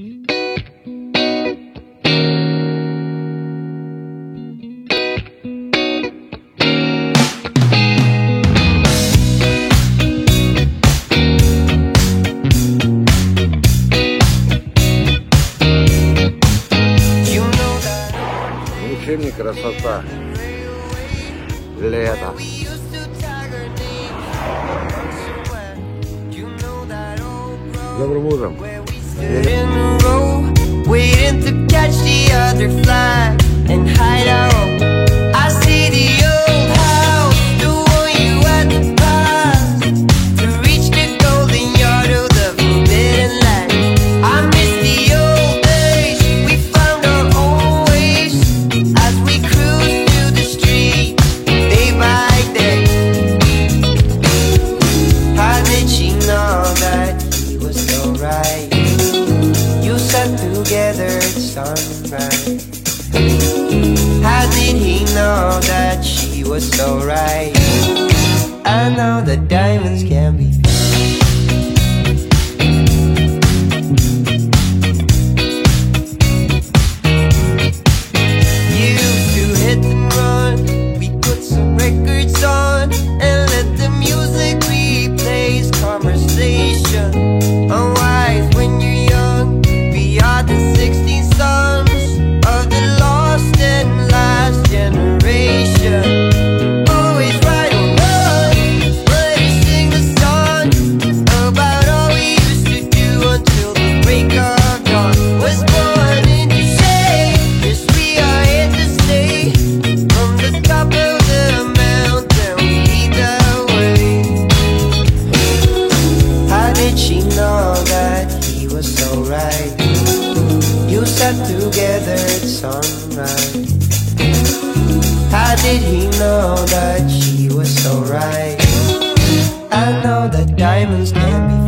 Ничего красота. Лето. Добрым утром. Waiting to catch the other flag and hide out. I see the old house, the one you had to pass to reach the golden yard of the forbidden land. I miss the old days, we found our own ways as we cruised through the street, day by day. How did she know that he was so right? You sat together at sunrise. How did he know that she was so right? I know that diamonds can be used to hit and run. We put some records on and let the music replace conversation. Unwise when you're young, we are the 16 sons of the lost and last generation. Always right on one, ready to sing the song about all we used to do until the break of dawn. Was born in the shade, yes we are here to stay. From the top of the mountain we lead the way. How did she know that he was so right? You sat together at sunrise. How did he know that she was so right? I know that diamonds can be